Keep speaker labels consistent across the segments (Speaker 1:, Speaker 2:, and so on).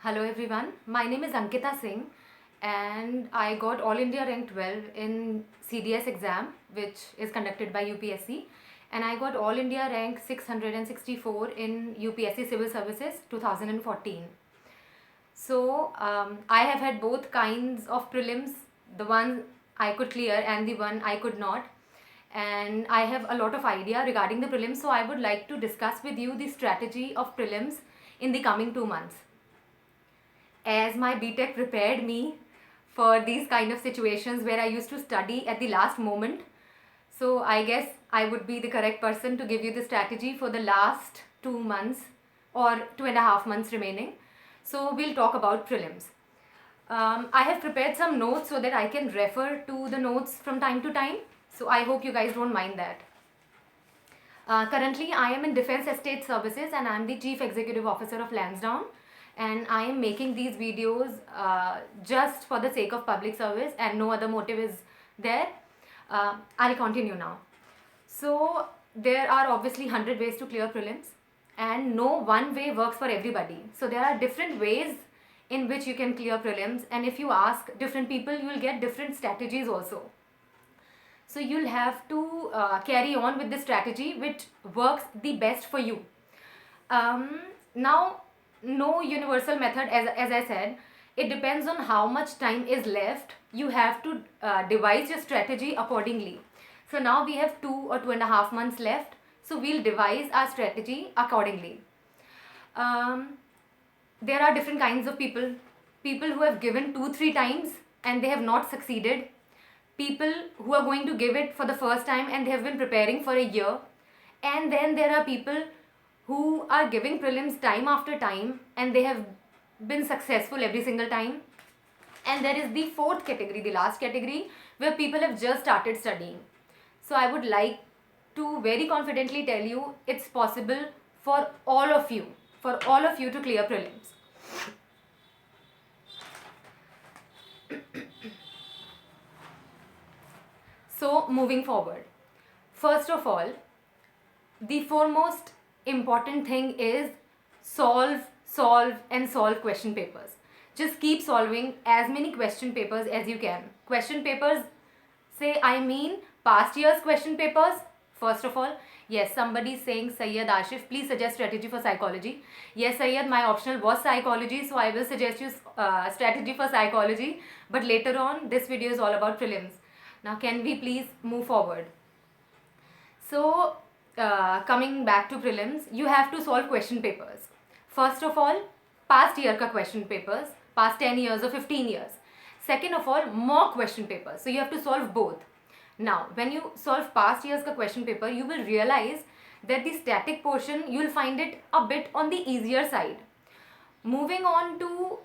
Speaker 1: Hello everyone, my name is Ankita Singh and I got All India rank 12 in CDS exam which is conducted by UPSC, and I got All India rank 664 in UPSC Civil Services 2014. So I have had both kinds of prelims, the one I could clear and the one I could not, and I have a lot of idea regarding the prelims, so I would like to discuss with you the strategy of prelims in the coming 2 months, as my BTech prepared me for these kind of situations where I used to study at the last moment. So I guess I would be the correct person to give you the strategy for the last 2 months or 2.5 months remaining. So we'll talk about prelims. I have prepared some notes so that I can refer to the notes from time to time. So I hope you guys don't mind that. Currently, I am in Defense Estate Services and I am the Chief Executive Officer of Lansdowne, and I am making these videos just for the sake of public service and no other motive is there. I'll continue now. So there are obviously 100 ways to clear prelims and no one way works for everybody. So there are different ways in which you can clear prelims, and if you ask different people, you will get different strategies also. So you'll have to carry on with the strategy which works the best for you. Now, no universal method, as I said, it depends on how much time is left. You have to devise your strategy accordingly. So now we have 2 or 2.5 months left. So we'll devise our strategy accordingly. There are different kinds of people. People who have given 2-3 times and they have not succeeded. People who are going to give it for the first time and they have been preparing for a year. And then there are people who are giving prelims time after time and they have been successful every single time. And there is the fourth category, the last category, where people have just started studying. So I would like to very confidently tell you it's possible for all of you to clear prelims. So moving forward, first of all, the foremost important thing is solve question papers. Just keep solving as many question papers as you can. Question papers, I mean past year's question papers. First of all, yes, somebody is saying, Sayyed Ashif, please suggest strategy for psychology. Yes, Sayyed, my optional was psychology, so I will suggest you strategy for psychology. But later on, this video is all about prelims. Now, can we please move forward? So, coming back to prelims, you have to solve question papers. First of all, past year ka question papers, past 10 years or 15 years. Second of all, mock question papers. So you have to solve both. Now, when you solve past years ka question paper, you will realize that the static portion, you will find it a bit on the easier side. Moving on to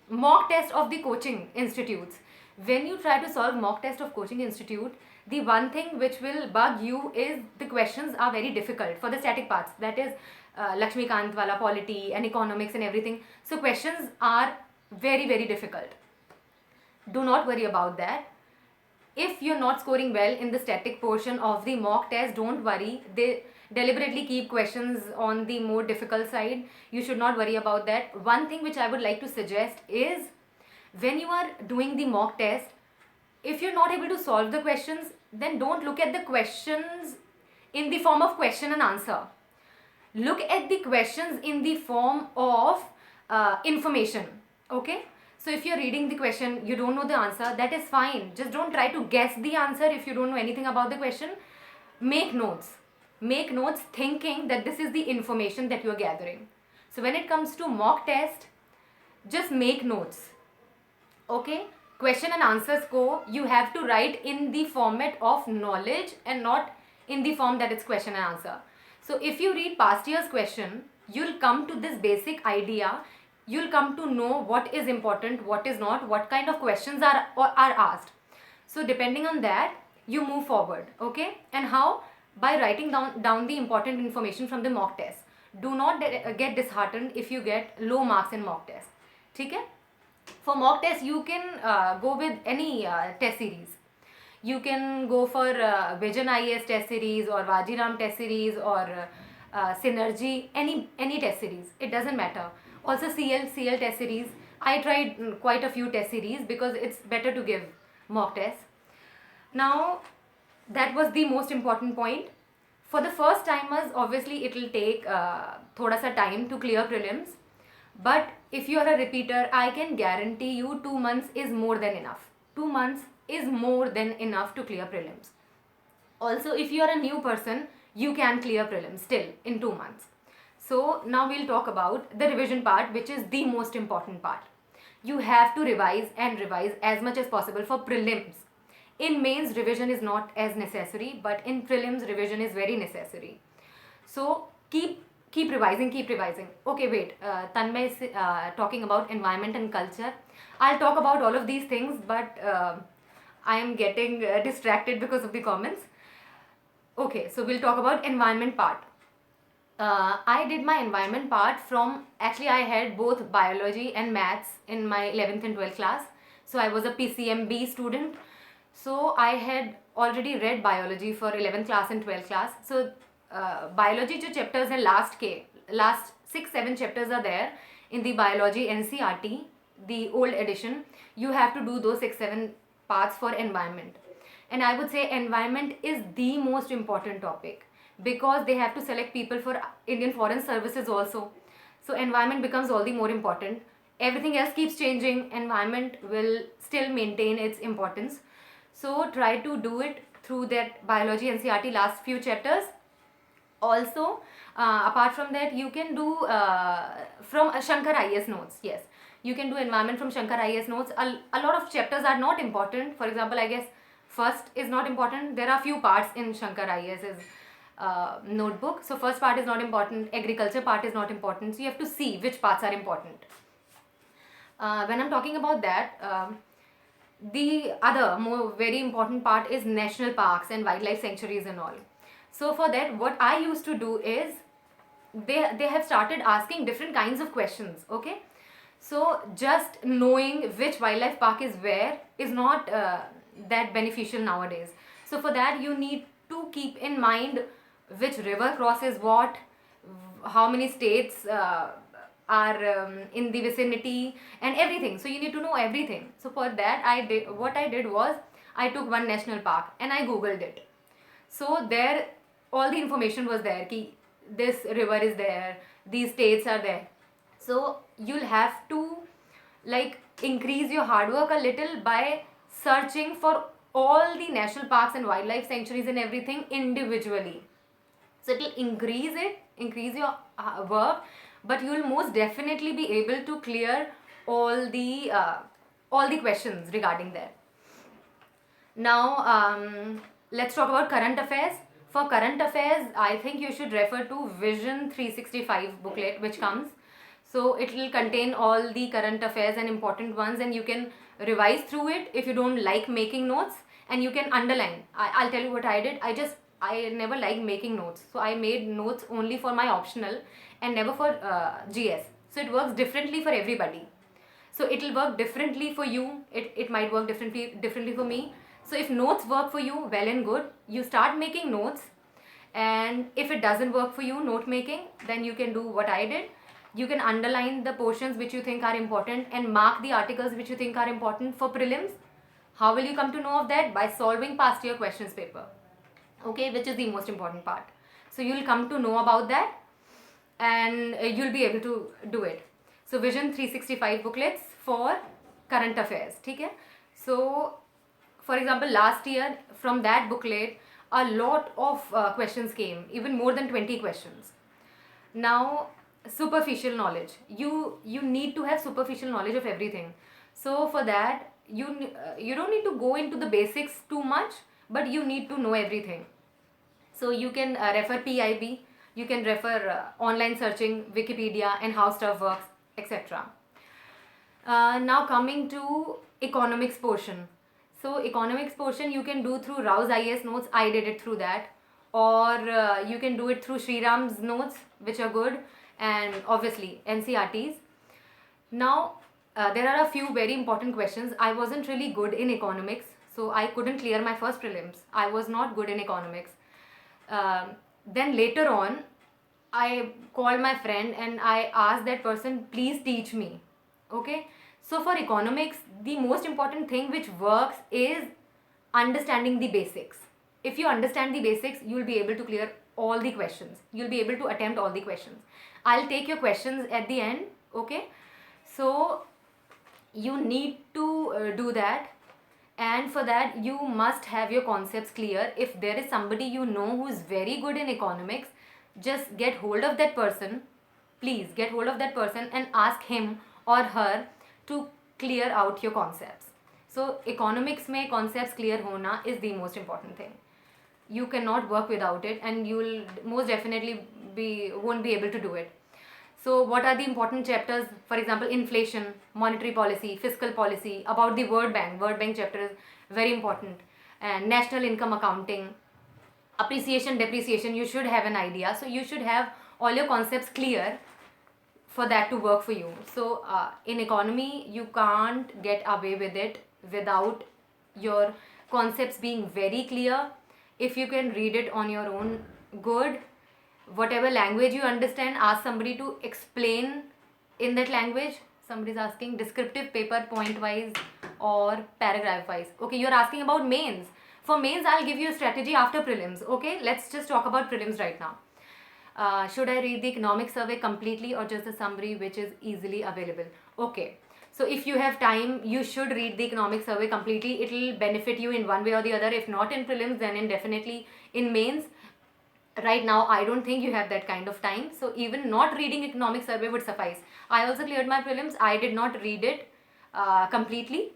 Speaker 1: mock test of the coaching institutes. When you try to solve mock test of coaching institute, the one thing which will bug you is the questions are very difficult for the static parts, that is Lakshmikant wala polity and economics and everything. So questions are very difficult. Do not worry about that. If you're not scoring well in the static portion of the mock test, don't worry. They deliberately keep questions on the more difficult side. You should not worry about that. One thing which I would like to suggest is, when you are doing the mock test, if you're not able to solve the questions, then don't look at the questions in the form of question and answer. Look at the questions in the form of information. Okay? So if you're reading the question, you don't know the answer, that is fine. Just don't try to guess the answer if you don't know anything about the question. Make notes. Make notes thinking that this is the information that you are gathering. So when it comes to mock test, just make notes. Okay? Question and answers you have to write in the format of knowledge and not in the form that it's question and answer. So if you read past year's question, you'll come to this basic idea. You'll come to know what is important, what is not, what kind of questions are asked. So depending on that, you move forward. Okay? And how? By writing down the important information from the mock test. Do not get disheartened if you get low marks in mock test. Okay? For mock test, you can go with any test series. You can go for Vision IAS test series or Vajiram test series or Synergy, any test series, it doesn't matter. Also CL test series, I tried quite a few test series because it's better to give mock tests. Now that was the most important point. For the first timers, obviously it will take thoda sa time to clear prelims, but if you are a repeater, I can guarantee you 2 months is more than enough. 2 months is more than enough to clear prelims. Also, if you are a new person, you can clear prelims still in 2 months. So now we'll talk about the revision part, which is the most important part. You have to revise and revise as much as possible for prelims. In mains, revision is not as necessary, but in prelims, revision is very necessary. So keep revising, keep revising. Okay, wait, Tanmay is talking about environment and culture. I'll talk about all of these things, but I am getting distracted because of the comments. Okay, so we'll talk about environment part. I did my environment part from, actually I had both biology and maths in my 11th and 12th class. So I was a PCMB student. So I had already read biology for 11th class and 12th class. So biology जो chapters हैं last 6-7 chapters are there in the biology NCRT, the old edition. You have to do those 6-7 parts for environment. And I would say environment is the most important topic because they have to select people for Indian Foreign Services also. So environment becomes all the more important. Everything else keeps changing. Environment will still maintain its importance. So try to do it through that biology NCRT last few chapters. Also, apart from that, you can do from Shankar IAS notes. Yes, you can do environment from Shankar IAS notes. A lot of chapters are not important. For example, I guess first is not important. There are few parts in Shankar IAS's notebook. So first part is not important. Agriculture part is not important. So you have to see which parts are important. When I'm talking about that, the other more very important part is national parks and wildlife sanctuaries and all. So for that, what I used to do is they have started asking different kinds of questions. Okay, so just knowing which wildlife park is where is not that beneficial nowadays. So for that, you need to keep in mind which river crosses what, how many states are in the vicinity and everything. So you need to know everything. So for that, what I did was I took one national park and I googled it. So there all the information was there ki this river is there, these states are there. So you'll have to like increase your hard work a little by searching for all the national parks and wildlife sanctuaries and everything individually. So it will increase your work, but you will most definitely be able to clear all the questions regarding that. Now let's talk about current affairs. For current affairs, I think you should refer to Vision 365 booklet which comes. So it will contain all the current affairs and important ones, and you can revise through it if you don't like making notes, and you can underline. I'll tell you what I did. I never liked making notes, so I made notes only for my optional and never for GS. So it works differently for everybody. So it will work differently for you. It might work differently for me. So if notes work for you, well and good. You start making notes, and if it doesn't work for you, note making, then you can do what I did. You can underline the portions which you think are important and mark the articles which you think are important for prelims. How will you come to know of that? By solving past year questions paper. Okay, which is the most important part. So you'll come to know about that, and you'll be able to do it. So Vision 365 booklets for current affairs. Okay? So for example, last year from that booklet, a lot of questions came, even more than 20 questions. Now, superficial knowledge. You need to have superficial knowledge of everything. So for that, you don't need to go into the basics too much, but you need to know everything. So you can refer PIB, you can refer online searching, Wikipedia, and how stuff works, etc. Now coming to economics portion. So economics portion you can do through Rao's IAS notes. I did it through that. Or you can do it through Sriram's notes, which are good, and obviously NCRTs. Now there are a few very important questions. I wasn't really good in economics, so I couldn't clear my first prelims. I was not good in economics. Then later on, I called my friend and I asked that person, please teach me. Okay. So for economics, the most important thing which works is understanding the basics. If you understand the basics, you will be able to clear all the questions. You'll be able to attempt all the questions. I'll take your questions at the end. Okay. So you need to do that, and for that you must have your concepts clear. If there is somebody you know who is very good in economics, just get hold of that person. Please get hold of that person and ask him or her to clear out your concepts. So economics mein concepts clear hona is the most important thing. You cannot work without it, and you will most definitely won't be able to do it. So what are the important chapters? For example, inflation, monetary policy, fiscal policy, about the World Bank. World Bank chapter is very important. And national income accounting, appreciation, depreciation, you should have an idea. So you should have all your concepts clear for that to work for you. So in economy, you can't get away with it without your concepts being very clear. If you can read it on your own, good. Whatever language you understand, ask somebody to explain in that language. Somebody is asking descriptive paper point wise or paragraph wise. Okay, you're asking about mains. For mains, I'll give you a strategy after prelims. Okay, let's just talk about prelims right now. Should I read the economic survey completely or just the summary which is easily available? Okay, so if you have time, you should read the economic survey completely. It will benefit you in one way or the other. If not in prelims, then in definitely in mains. Right now I don't think you have that kind of time, so even not reading economic survey would suffice. I also cleared my prelims. I did not read it completely,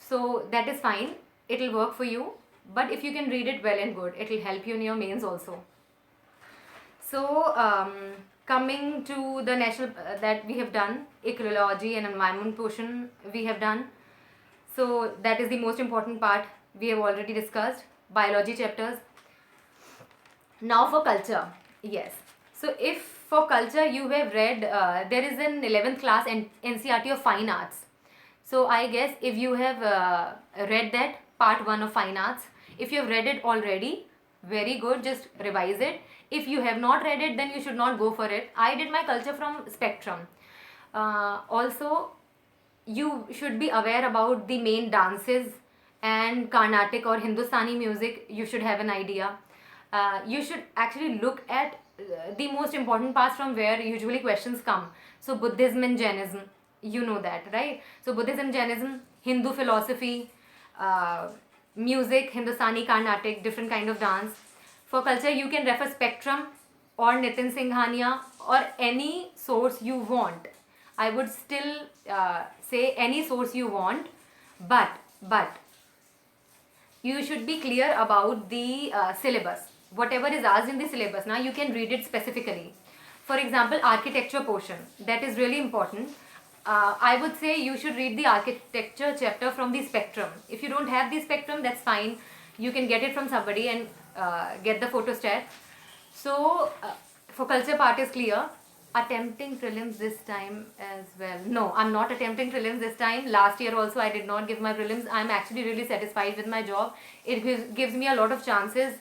Speaker 1: so that is fine. It will work for you, but if you can read it, well and good. It will help you in your mains also. So coming to the national that we have done, ecology and environment portion we have done. So that is the most important part we have already discussed. Biology chapters. Now for culture, yes. So if for culture you have read, there is an 11th class NCERT of fine arts. So I guess if you have read that part 1 of fine arts, if you have read it already, very good, just revise it. If you have not read it, then you should not go for it. I did my culture from Spectrum. Also, you should be aware about the main dances and Carnatic or Hindustani music. You should have an idea. You should actually look at the most important parts from where usually questions come. So Buddhism and Jainism, you know that, right? So Buddhism, Jainism, Hindu philosophy, music, Hindustani, Carnatic, different kind of dance. For culture, you can refer Spectrum or Nitin Singhania or any source you want. I would still say any source you want, but you should be clear about the syllabus. Whatever is asked in the syllabus, now you can read it specifically. For example, architecture portion, that is really important. I would say you should read the architecture chapter from the Spectrum. If you don't have the Spectrum, that's fine. You can get it from somebody and get the photostat. So for culture part is clear. Attempting prelims this time as well. No, I'm not attempting prelims this time. Last year also I did not give my prelims. I'm actually really satisfied with my job. It gives me a lot of chances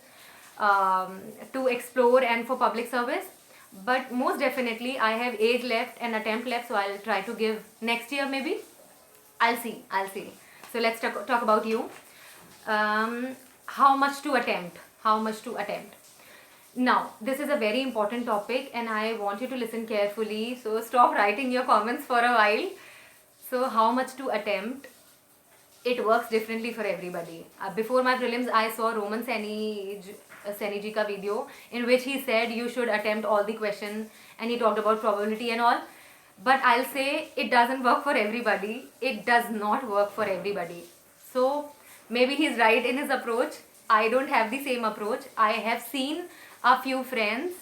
Speaker 1: to explore and for public service. But most definitely I have age left and attempt left, so I'll try to give next year maybe. I'll see. So let's talk about you. How much to attempt? Now, this is a very important topic and I want you to listen carefully. So stop writing your comments for a while. So how much to attempt? It works differently for everybody. Before my prelims, I saw Roman Seni ji ka video in which he said you should attempt all the questions and he talked about probability and all. But I'll say it doesn't work for everybody. It does not work for everybody. So maybe he's right in his approach. I don't have the same approach. I have seen a few friends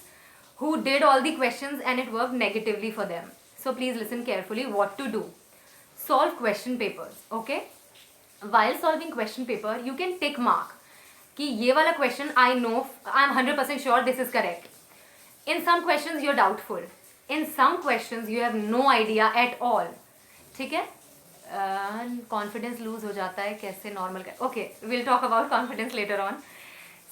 Speaker 1: who did all the questions and it worked negatively for them. So please listen carefully what to do. Solve question papers, okay? While solving question paper, you can tick mark कि ये वाला question I know, I'm 100% sure this is correct. In some questions you're doubtful. In some questions you have no idea at all. ठीक है? Confidence lose हो जाता है कैसे normal? Okay, we'll talk about confidence later on.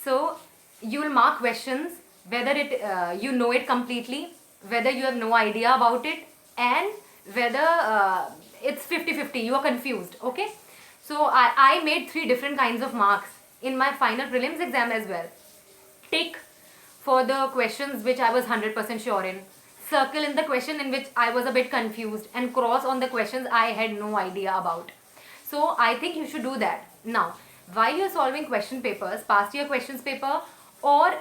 Speaker 1: So you will mark questions whether you know it completely, whether you have no idea about it, and whether it's 50-50, you are confused. Okay, so I made 3 different kinds of marks in my final prelims exam as well. Tick for the questions which I was 100% sure in, circle in the question in which I was a bit confused, and cross on the questions I had no idea about. So I think you should do that. Now, while you're solving question papers, past year questions paper, or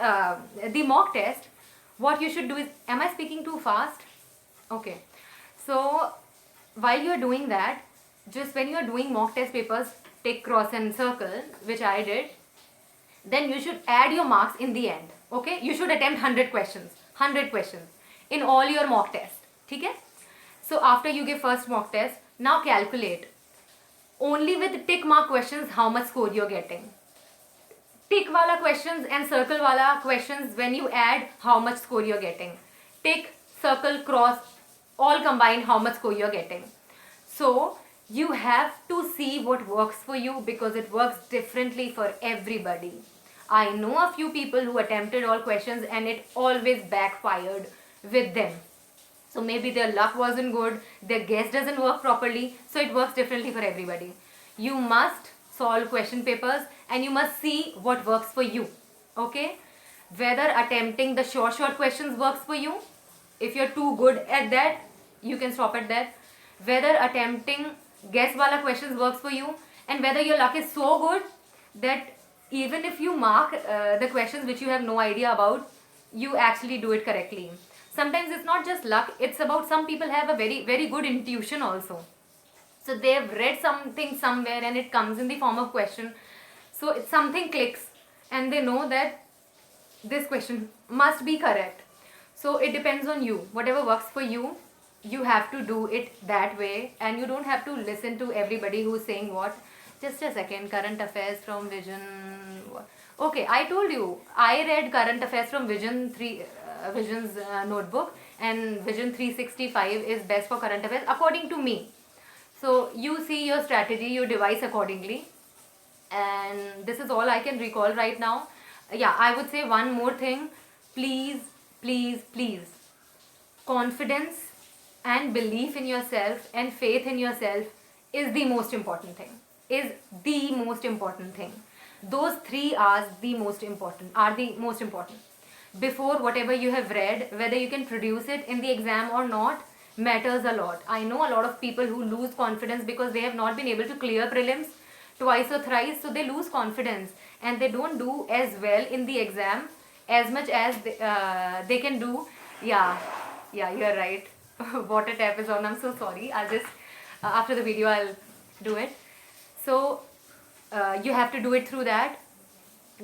Speaker 1: the mock test, what you should do is, am I speaking too fast? Okay. So while you're doing that, just when you're doing mock test papers, tick, cross and circle, which I did, then you should add your marks in the end. Okay, you should attempt 100 questions in all your mock tests. Okay, so after you give first mock test, now calculate only with tick mark questions how much score you're getting. Tick wala questions and circle wala questions, when you add, how much score you're getting. Tick, circle, cross, all combined, how much score you're getting. So you have to see what works for you, because it works differently for everybody. I know a few people who attempted all questions and it always backfired with them. So maybe their luck wasn't good, their guess doesn't work properly, so it works differently for everybody. You must solve question papers and you must see what works for you. Okay, whether attempting the short questions works for you. If you're too good at that, you can stop at that. Whether attempting guess wala questions works for you, and whether your luck is so good that even if you mark the questions which you have no idea about, you actually do it correctly. Sometimes it's not just luck, it's about, some people have a very good intuition also. So they have read something somewhere and it comes in the form of question. So it's something clicks and they know that this question must be correct. So it depends on you. Whatever works for you, you have to do it that way, and you don't have to listen to everybody who's saying what. Just a second, current affairs from Vision. Okay, I told you, I read current affairs from Vision's notebook, and Vision 365 is best for current affairs according to me. So you see your strategy, you devise accordingly, and this is all I can recall right now. Yeah, I would say one more thing. Please, confidence and belief in yourself and faith in yourself is the most important thing. Those 3 are the most important. Before whatever you have read, whether you can produce it in the exam or not, matters a lot. I know a lot of people who lose confidence because they have not been able to clear prelims twice or thrice, so they lose confidence and they don't do as well in the exam as much as they can do. Yeah, you're right. Water tap is on. I'm so sorry. I'll just after the video I'll do it. So you have to do it through that.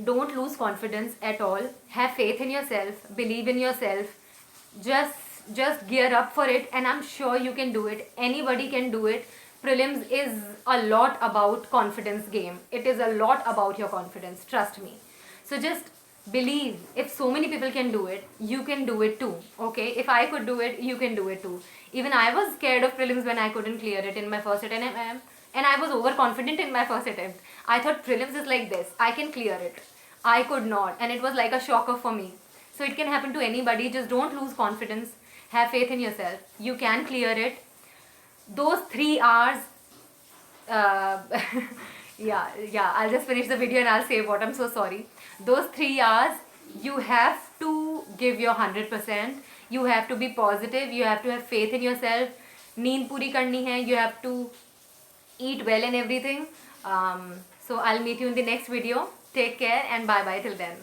Speaker 1: Don't lose confidence at all. Have faith in yourself, believe in yourself. Just gear up for it, and I'm sure you can do it. Anybody can do it. Prelims is a lot about confidence game. It is a lot about your confidence, trust me. So just believe. If so many people can do it, you can do it too. Okay, if I could do it, you can do it too. Even I was scared of prelims when I couldn't clear it in my first attempt, and I was overconfident in my first attempt. I thought prelims is like this, I can clear it. I could not, and it was like a shocker for me. So it can happen to anybody. Just don't lose confidence. Have faith in yourself. You can clear it. Those 3 hours, yeah, I'll just finish the video and I'll say what. I'm so sorry. Those 3 hours, you have to give your 100%. You have to be positive. You have to have faith in yourself. Neend puri karni hai. You have to eat well and everything. So I'll meet you in the next video. Take care and bye bye till then.